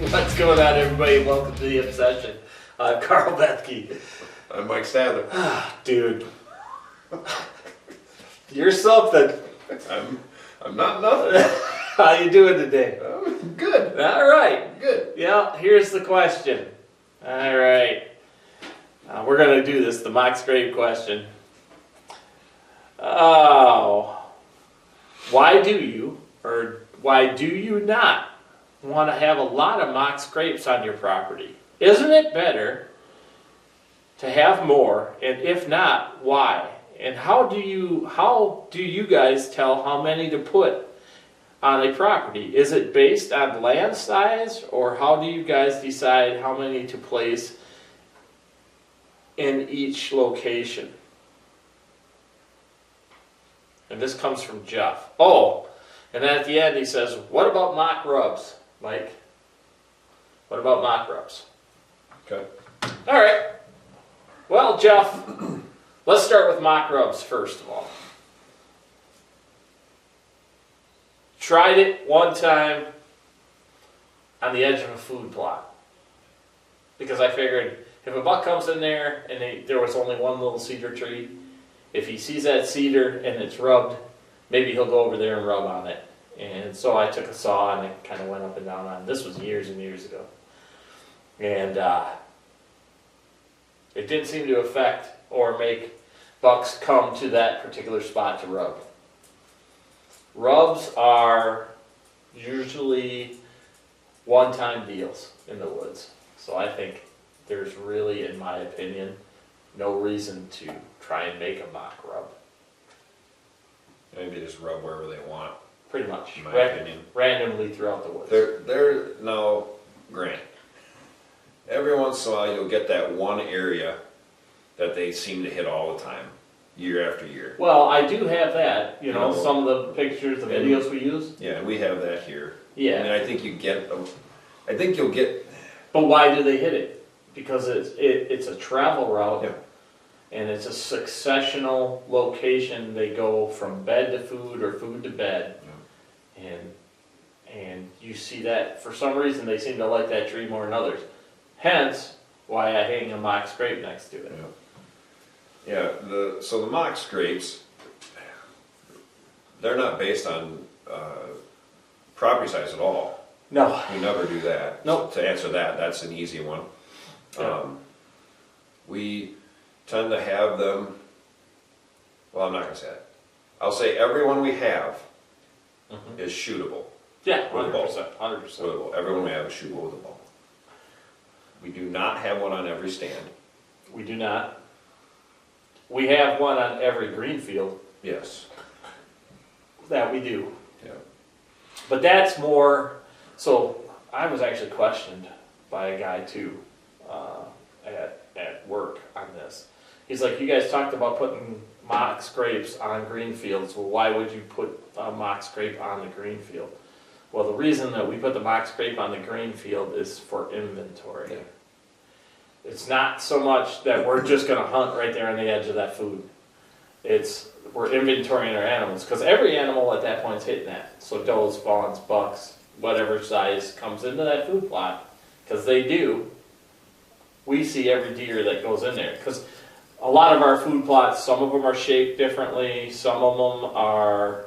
What's going on, everybody? Welcome to the Obsession. I'm Carl Bethke. I'm Mike Stadler. Dude, you're something. I'm not nothing. How you doing today? Good. All right. Good. Yeah, here's the question. All right. We're going to do this, the Mockscrape question. Oh, why do you not want to have a lot of Mockscrapes on your property? Isn't it better to have more, and if not, why? And how do you guys tell how many to put on a property? Is it based on land size, or how do you guys decide how many to place in each location? And this comes from Jeff. Oh, and then at the end he says, what about mock rubs, Mike? What about mock rubs? Okay. All right. Well, Jeff, let's start with mock rubs first of all. Tried it one time on the edge of a food plot because I figured if a buck comes in there and there was only one little cedar tree, if he sees that cedar and it's rubbed, maybe he'll go over there and rub on it. And so I took a saw and I kind of went up and down on it. This was years and years ago. And it didn't seem to affect or make bucks come to that particular spot to rub. Rubs are usually one-time deals in the woods. So I think there's really, in my opinion, no reason to try and make a mock rub. Maybe just rub wherever they want. Pretty much. In my opinion. Randomly throughout the woods. They're now, granted, every once in a while you'll get that one area that they seem to hit all the time, year after year. Well, I do have that, you know, some of the pictures, the videos we use. Yeah, and we have that here. Yeah. I mean, I think you'll get. But why do they hit it? Because it's a travel route. Yeah. And it's a successional location. They go from bed to food or food to bed. Yeah. And you see that, for some reason, they seem to like that tree more than others. Hence, why I hang a mock scrape next to it. Yeah. So the Mockscrapes, they're not based on property size at all. No. We never do that. Nope. So to answer that, that's an easy one. Yeah. We tend to have them, well, I'm not going to say that. I'll say every one we have is shootable. Yeah, 100%. 100%. Every one we have is shootable with a bow. We do not have one on every stand. We do not. We have one on every green field. Yes. That we do. Yeah. But that's more, so I was actually questioned by a guy too at work on this. He's like, you guys talked about putting mock scrapes on green fields. Well, why would you put a mock scrape on the green field? Well, the reason that we put the mock scrape on the green field is for inventory. Yeah. It's not so much that we're just going to hunt right there on the edge of that food. We're inventorying our animals, because every animal at that point is hitting that. So does, fawns, bucks, whatever size comes into that food plot, because they do. We see every deer that goes in there, because a lot of our food plots, some of them are shaped differently, some of them are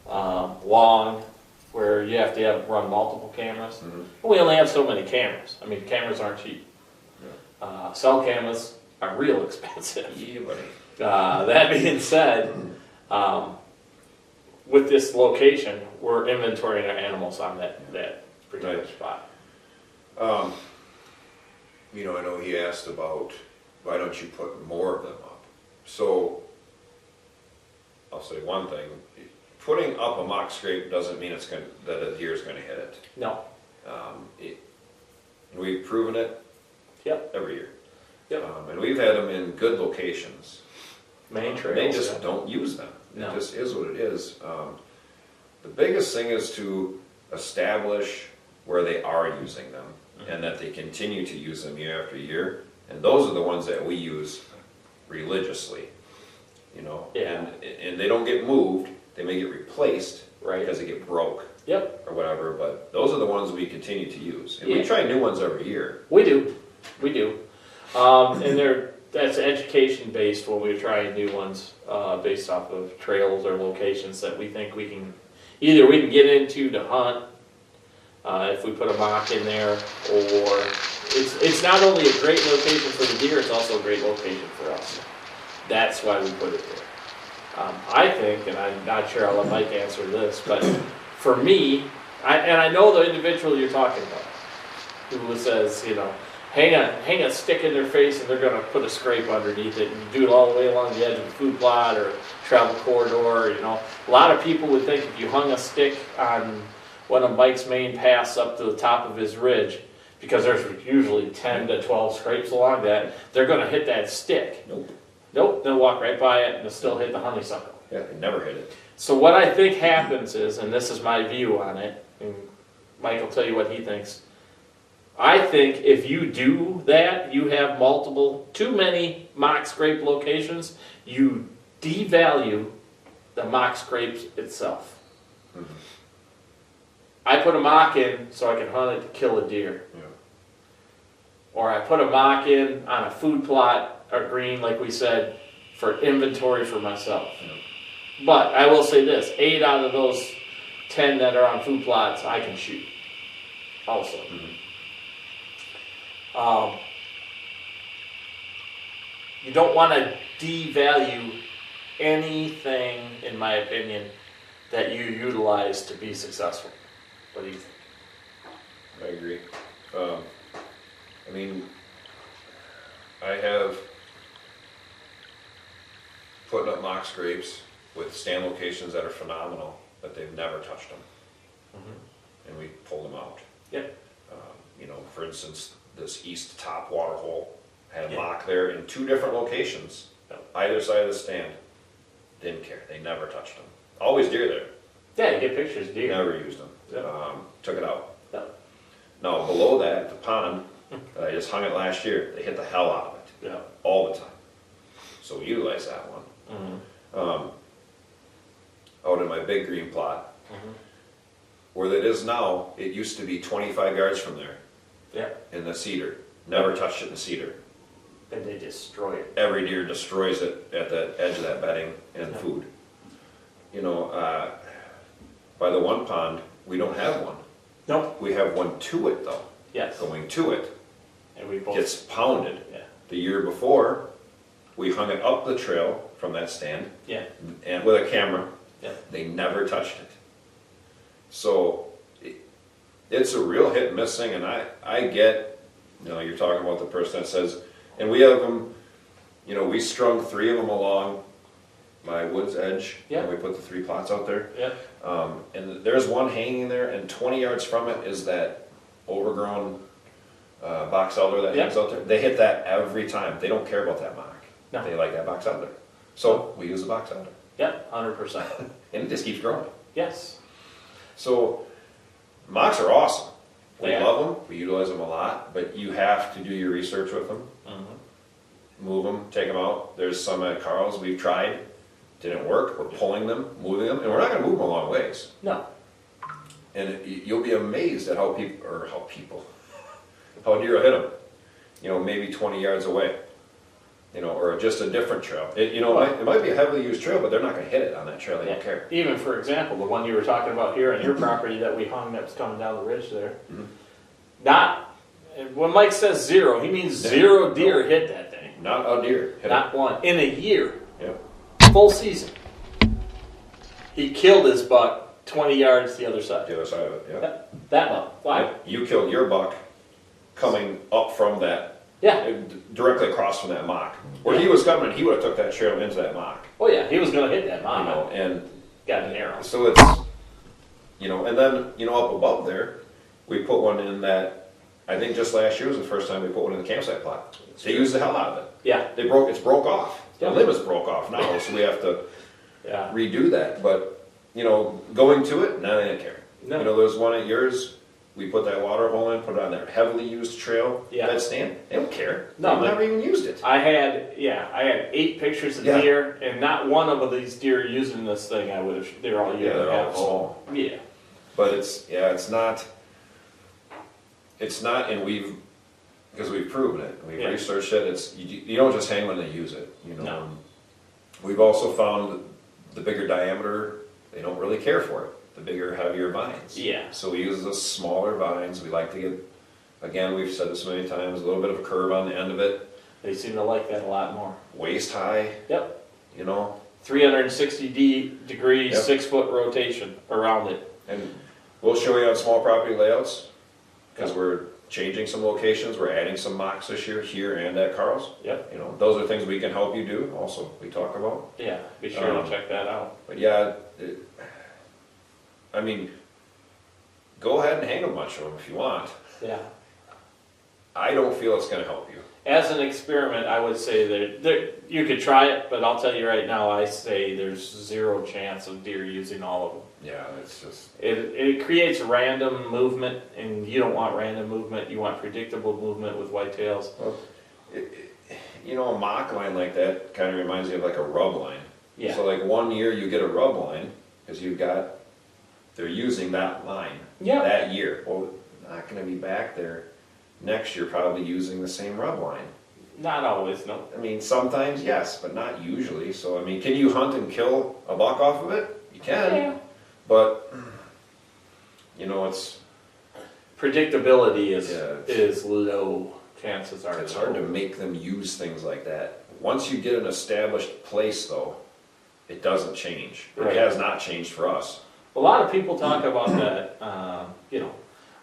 long, where you have to run multiple cameras. Mm-hmm. We only have so many cameras. I mean, cameras aren't cheap. Yeah. Cell cameras are real expensive. Yeah, buddy. That being said, with this location, we're inventorying our animals on that particular spot. I know he asked about why don't you put more of them up. So I'll say one thing: putting up a mock scrape doesn't mean that a deer is going to hit it. No. We've proven it. Yep. Every year. Yep. And we've had them in good locations. Main trails. They just don't use them. No. It just is what it is. The biggest thing is to establish where they are using them, and that they continue to use them year after year. And those are the ones that we use religiously. Yeah. And they don't get moved. They may get replaced, Right. Because they get broke. Yep. Or whatever, but those are the ones we continue to use. And we try new ones every year. We do. And that's education based when we try new ones, based off of trails or locations that we think we can get into to hunt, if we put a mock in there, or it's not only a great location for the deer, it's also a great location for us. That's why we put it there. I think, and I'm not sure, I'll let Mike answer this, but for me, I know the individual you're talking about, who says, hang a stick in their face and they're going to put a scrape underneath it and do it all the way along the edge of the food plot or travel corridor. A lot of people would think if you hung a stick on one of Mike's main paths up to the top of his ridge, because there's usually 10 to 12 scrapes along that, they're going to hit that stick. Nope, they'll walk right by it and they'll still hit the honeysuckle. Yeah, they never hit it. So what I think happens is, and this is my view on it, and Mike will tell you what he thinks. I think if you do that, you have too many mock scrape locations, you devalue the mock scrapes itself. Mm-hmm. I put a mock in so I can hunt it to kill a deer. Yeah. Or I put a mock in on a food plot or green, like we said, for inventory for myself. Yeah. But I will say this, 8 out of those 10 that are on food plots, I can shoot also. Mm-hmm. You don't want to devalue anything, in my opinion, that you utilize to be successful. What do you think? I agree. I have put up mock scrapes with stand locations that are phenomenal, but they've never touched them. Mm-hmm. And we pulled them out. Yep. For instance, this east top water hole had a mock there in 2 different locations, either side of the stand. Didn't care. They never touched them. Always deer there. Yeah, you get pictures of deer. Never used them. Yep. Took it out. Yep. Now, below that, the pond, I just hung it last year. They hit the hell out of it. Yeah. All the time. So we utilized that one. Mm-hmm. Out in my big green plot, mm-hmm. where it is now, it used to be 25 yards from there. Yeah. In the cedar. Never touched it in the cedar. And they destroy it. Every deer destroys it at the edge of that bedding and food. By the one pond, we don't have one. Nope. We have one to it though. Yes. Going to it. And we both gets pounded. Yeah. The year before, we hung it up the trail from that stand. Yeah. And with a camera. Yeah. They never touched it. So it's a real hit and miss thing, and I get, you're talking about the person that says, and we have them, we strung 3 of them along my woods edge, and we put the 3 plots out there. Yeah. And there's one hanging there, and 20 yards from it is that overgrown box elder that hangs out there. They hit that every time. They don't care about that mock. No. They like that box elder. So we use the box elder. Yeah, 100%. And it just keeps growing. Yes. So mocks are awesome. We Yeah. love them. We utilize them a lot, but you have to do your research with them. Mm-hmm. Move them, take them out. There's some at Carl's we've tried, didn't work. We're pulling them, moving them, and we're not going to move them a long ways. No. And you'll be amazed at how deer will hit them. Maybe 20 yards away. Or just a different trail. It might be a heavily used trail, but they're not going to hit it on that trail. They don't care. Even, for example, the one you were talking about here on your property that we hung that was coming down the ridge there. Mm-hmm. When Mike says 0, he means 0 deer hit that thing. Not a deer. Not one. In a year. Yep. Full season. He killed his buck 20 yards the other side. The other side of it, yeah. That buck. Why? Yep. You killed your buck coming up from that. Yeah. Directly across from that mock. Where he was coming, he would have took that trail into that mock. Oh yeah, he was going to hit that mock. And got an arrow. So it's, and then, up above there, we put one in that, I think just last year was the first time we put one in the campsite plot. They used the hell out of it. Yeah. It's broke off. The limb is broke off now, so we have to redo that. But, going to it, no, they didn't care. No. There's one at yours, we put that water hole in, put it on their heavily used trail, Yeah. that stand, they don't care. No, They've never even used it. I had 8 pictures of Yeah. deer, and not one of these deer using this thing. They're all using they're all it. small. Yeah. But it's not, and because we've proven it, we've Yeah. researched it, you don't just hang when they use it, you know. No. We've also found the bigger diameter, they don't really care for it, the bigger, heavier vines. Yeah. So we use the smaller vines, we like to get, again, we've said this many times, a little bit of a curve on the end of it, They seem to like that a lot more. waist high, Yep. you know. 360 degrees, Yep. 6-foot rotation around it. And we'll show you on small property layouts, because we're changing some locations, we're adding some mocks this year, here and at Carl's. Yep. You know, those are things we can help you do also, we talk about. Yeah. Be sure to check that out. But yeah, I mean, go ahead and hang a bunch of them if you want. Yeah. I don't feel it's gonna help you. As an experiment, I would say that you could try it, but I'll tell you right now, I say there's 0 chance of deer using all of them. Yeah, it's just, It creates random movement, and you don't want random movement. You want predictable movement with whitetails. well, you know, a mock line like that kind of reminds me of like a rub line. Yeah. So like one year you get a rub line, because they're using that line Yeah. that year. Well, not gonna be back there next year probably using the same rub line. Not always, no. I mean, sometimes yes, but not usually. So I mean, can you hunt and kill a buck off of it? You can. Yeah. But, you know, Predictability is Yeah, low. Chances are it's low. hard to make them use things like that. Once you get an established place, though, it doesn't change. It Right. has not changed for us. A lot of people talk about that,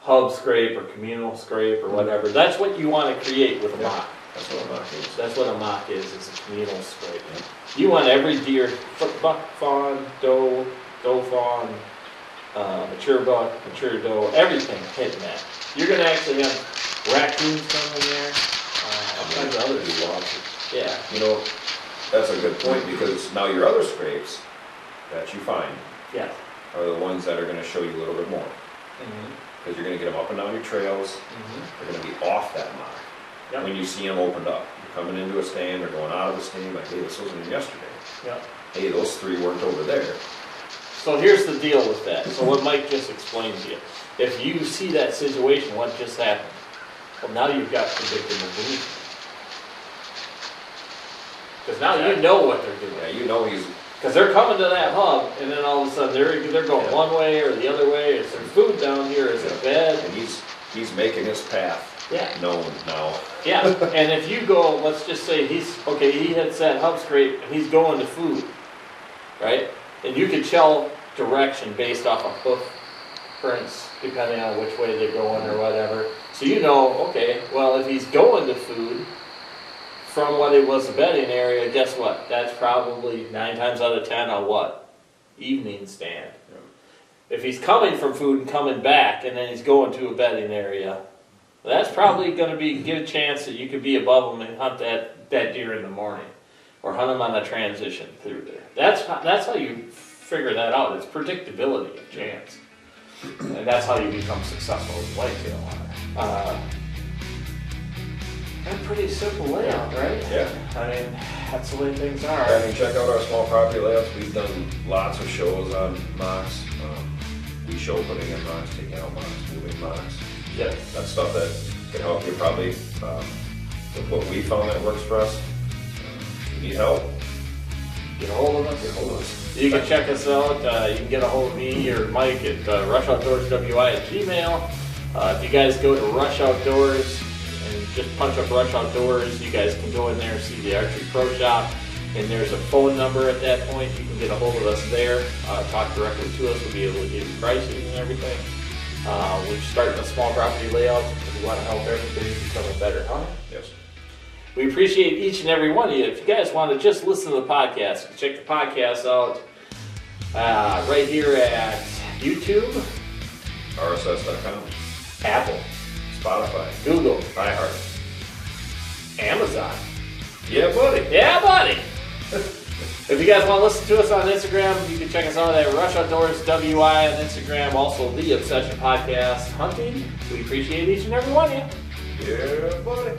hub scrape or communal scrape or whatever. That's what you want to create with a Yeah. mock. That's what a mock is. That's what a mock is. It's a communal scrape. You want every deer, buck, fawn, doe fawn, mature buck, mature doe, everything hitting that. You're going to actually have raccoons coming in there, all kinds of other stuff. Yeah. You know, that's a good point, because now your other scrapes that you find Yeah. are the ones that are going to show you a little bit more. Mm-hmm. Because you're going to get them up and down your trails. Mm-hmm. They're going to be off that mock. Yep. When you see them opened up, you're coming into a stand or going out of a stand, like, hey, this wasn't in yesterday. Yep. Hey, those 3 weren't over there. So here's the deal with that. So what Mike just explained to you. If you see that situation, what just happened? Well, now you've got predictable movement. Because now you know what they're doing. Yeah, you know he's, Because they're coming to that hub, and then all of a sudden they're going one way or the other way. Is there food down here? Is there bed? and he's making his path Yeah. known now. Yeah. And if you go, let's just say he hits that hub scrape and he's going to food, right? And you can tell direction based off of hoof prints, depending on which way they're going or whatever. So you know, okay, well, if he's going to food from what it was a bedding area, guess what? That's probably 9 times out of 10 a what? Evening stand. If he's coming from food and coming back and then he's going to a bedding area, that's probably going to be a good chance that you could be above him and hunt that deer in the morning, or hunt him on a transition through there. That's how you figure that out. It's predictability of chance, and that's how you become successful with whitetail hunter. A pretty simple layout, right? Yeah. I mean, that's the way things are. I mean, check out our small property layouts. We've done lots of shows on mocks. We show putting in mocks, taking out mocks, moving mocks. Yeah. That's stuff that can help you probably with what we found that works for us. If you need help, Get a hold of us. get hold of us. You can check us out. You can get a hold of me or Mike at rushoutdoorswi@gmail. If you guys go to Rush Outdoors and just punch up Rush Outdoors, you guys can go in there and see the Archery Pro Shop. And there's a phone number at that point. You can get a hold of us there. Talk directly to us. We'll be able to give you prices and everything. We're starting a small property layout because we want to help everybody become a better hunter. Yes. We appreciate each and every one of you. If you guys want to just listen to the podcast, you can check the podcast out right here at YouTube, RSS.com, Apple, Spotify, Google, iHeart. Amazon. Yeah, buddy. Yeah, buddy. If you guys want to listen to us on Instagram, you can check us out at Rush Outdoors WI on Instagram. Also, The Obsession Podcast Hunting. We appreciate each and every one of you. Yeah, buddy.